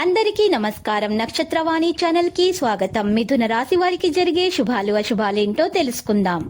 అందరికీ నమస్కారం. నక్షత్రవాణి ఛానల్ కి స్వాగతం. మిథున రాశి వారికి జరిగే శుభాలు అశుభాలేంటో తెలుసుకుందాం.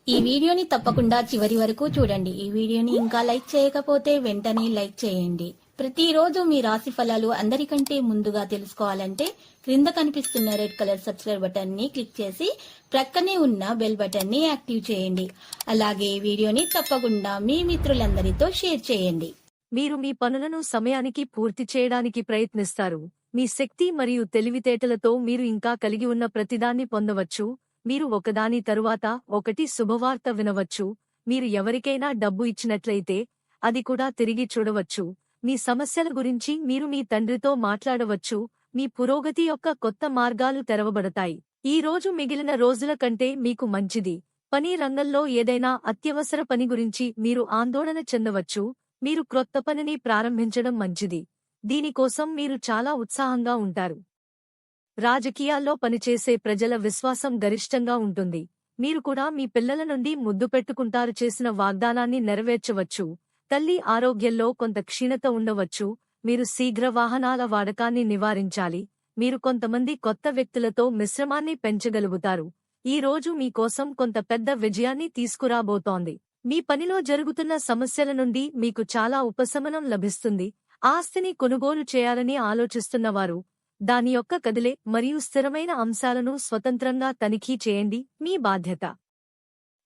ఈ వీడియోని తప్పకుండా చివరి వరకు చూడండి. ఈ వీడియోని ఇంకా లైక్ చేయకపోతే వెంటనే లైక్ చేయండి. ప్రతిరోజు మీ రాశి ఫలాలు అందరికంటే ముందుగా తెలుసుకోవాలంటే క్రింద కనిపిస్తున్న రెడ్ కలర్ సబ్స్క్రైబ్ బటన్ ని క్లిక్ చేసి ప్రక్కనే ఉన్న బెల్ బటన్ ని యాక్టివ్ చేయండి. అలాగే ఈ వీడియోని తప్పకుండా మీ మిత్రులందరితో షేర్ చేయండి. మీరు మీ పనులను సమయానికి పూర్తి చేయడానికి ప్రయత్నిస్తారు. మీ శక్తి మరియు తెలివితేటలతో మీరు ఇంకా కలిగి ఉన్న ప్రతిదాన్ని పొందవచ్చు. మీరు ఒకదాని తరువాత ఒకటి శుభవార్త వినవచ్చు. మీరు ఎవరికైనా డబ్బు ఇచ్చినట్లయితే అది కూడా తిరిగి చూడవచ్చు. మీ సమస్యల గురించి మీరు మీ తండ్రితో మాట్లాడవచ్చు. మీ పురోగతి యొక్క కొత్త మార్గాలు తెరవబడతాయి. ఈ రోజు మిగిలిన రోజుల కంటే మీకు మంచిది. పని రంగంలో ఏదైనా అత్యవసర పని గురించి మీరు ఆందోళన చెందవచ్చు. మీరు క్రొత్త పనిని ప్రారంభించడం మంచిది. దీనికోసం మీరు చాలా ఉత్సాహంగా ఉంటారు. రాజకీయాల్లో పనిచేసే ప్రజల విశ్వాసం గరిష్టంగా ఉంటుంది. మీరు కూడా మీ పిల్లల నుండి ముద్దు పెట్టుకుంటారు. చేసిన వాగ్దానాన్ని నెరవేర్చవచ్చు. తల్లి ఆరోగ్యంలో కొంత క్షీణత ఉండవచ్చు. మీరు శీఘ్ర వాహనాల వాడకాన్ని నివారించాలి. మీరు కొంతమంది కొత్త వ్యక్తులతో మిశ్రమాన్ని పెంచగలుగుతారు. ఈ రోజు మీకోసం కొంత పెద్ద విజయాన్ని తీసుకురాబోతోంది. మీ పనిలో జరుగుతున్న సమస్యల నుండి మీకు చాలా ఉపశమనం లభిస్తుంది. ఆస్తిని కొనుగోలు చేయాలని ఆలోచిస్తున్నవారు దాని యొక్క కదిలే మరియు స్థిరమైన అంశాలను స్వతంత్రంగా తనిఖీ చేయండి. మీ బాధ్యత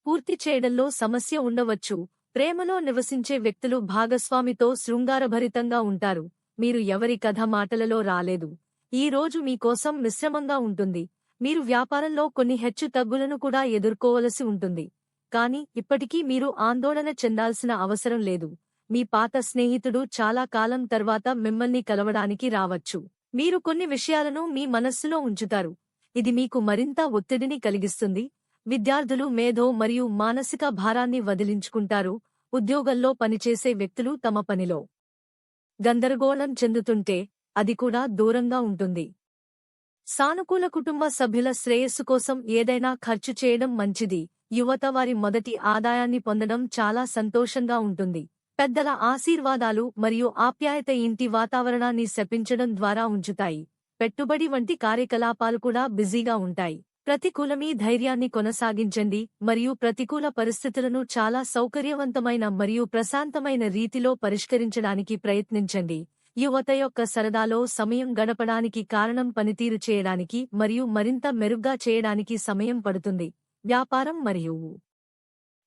పూర్తి చేయడంలో సమస్య ఉండవచ్చు. ప్రేమలో నివసించే వ్యక్తులు భాగస్వామితో శృంగారభరితంగా ఉంటారు. మీరు ఎవరి కథ మాటలలో రాలేదు. ఈ రోజు మీకోసం మిశ్రమంగా ఉంటుంది. మీరు వ్యాపారంలో కొన్ని హెచ్చుతగ్గులను కూడా ఎదుర్కోవలసి ఉంటుంది. కానీ ఇప్పటికీ మీరు ఆందోళన చెందాల్సిన అవసరం లేదు. మీ పాత స్నేహితుడు చాలా కాలం తర్వాత మిమ్మల్ని కలవడానికి రావచ్చు. మీరు కొన్ని విషయాలను మీ మనస్సులో ఉంచుతారు. ఇది మీకు మరింత ఒత్తిడిని కలిగిస్తుంది. విద్యార్థులు మేధో మరియు మానసిక భారాన్ని వదిలించుకుంటారు. ఉద్యోగంలో పనిచేసే వ్యక్తులు తమ పనిలో గందరగోళం చెందుతుంటే అది కూడా దూరంగా ఉంటుంది. సానుకూల కుటుంబ సభ్యుల శ్రేయస్సు కోసం ఏదైనా ఖర్చు చేయడం మంచిది. యువత వారి మొదటి ఆదాయాన్ని పొందడం చాలా సంతోషంగా ఉంటుంది. పెద్దల ఆశీర్వాదాలు మరియు ఆప్యాయత ఇంటి వాతావరణాన్ని శపించడం ద్వారా ఉంచుతాయి. పెట్టుబడి వంటి కార్యకలాపాలు కూడా బిజీగా ఉంటాయి. ప్రతికూలమీ ధైర్యాన్ని కొనసాగించండి మరియు ప్రతికూల పరిస్థితులను చాలా సౌకర్యవంతమైన మరియు ప్రశాంతమైన రీతిలో పరిష్కరించడానికి ప్రయత్నించండి. యువత యొక్క సరదాలో సమయం గడపడానికి కారణం పనితీరు చేయడానికి మరియు మరింత మెరుగ్గా చేయడానికి సమయం పడుతుంది. వ్యాపారం మరియు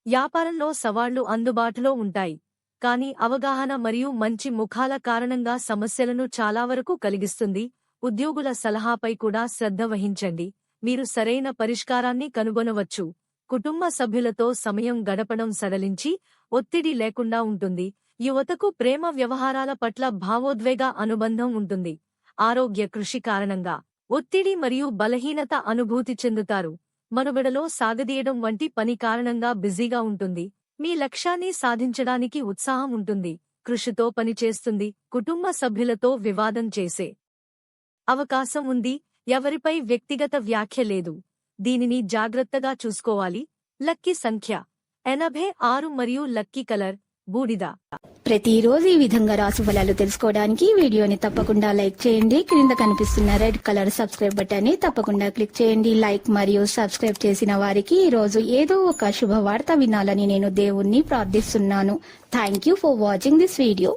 వ్యాపారంలో సవాళ్లు అందుబాటులో ఉంటాయి. కానీ అవగాహన మరియు మంచి ముఖాల కారణంగా సమస్యలను చాలా వరకు కలిగిస్తుంది. ఉద్యోగుల సలహాపై కూడా శ్రద్ధ వహించండి. మీరు సరైన పరిష్కారాన్ని కనుగొనవచ్చు. కుటుంబ సభ్యులతో సమయం గడపడం సడలించి ఒత్తిడి లేకుండా ఉంటుంది. యువతకు ప్రేమ వ్యవహారాల పట్ల భావోద్వేగ అనుబంధం ఉంటుంది. ఆరోగ్య కృషి కారణంగా ఒత్తిడి మరియు బలహీనత అనుభూతి చెందుతారు. మనుగడలో సాగదీయడం వంటి పని కారణంగా బిజీగా ఉంటుంది. మీ లక్ష్యాన్ని సాధించడానికి ఉత్సాహం ఉంటుంది. కృషితో పనిచేస్తుంది. కుటుంబ సభ్యులతో వివాదం చేసే అవకాశం ఉంది. ఎవరిపై వ్యక్తిగత వ్యాఖ్య లేదు. దీనిని జాగ్రత్తగా చూసుకోవాలి. లక్కీ సంఖ్య 86 మరియు లక్కీ కలర్ బూడిద. ప్రతిరోజు ఈ విధంగా రాశి ఫలాలు తెలుసుకోవడానికి వీడియోని తప్పకుండా లైక్ చేయండి. క్రింద కనిపిస్తున్న రెడ్ కలర్ సబ్స్క్రైబ్ బటన్ ని తప్పకుండా క్లిక్ చేయండి. లైక్ మరియు సబ్స్క్రైబ్ చేసిన వారికి ఈ రోజు ఏదో ఒక శుభవార్త వినాలని నేను దేవుణ్ణి ప్రార్థిస్తున్నాను. Thank you for watching this video.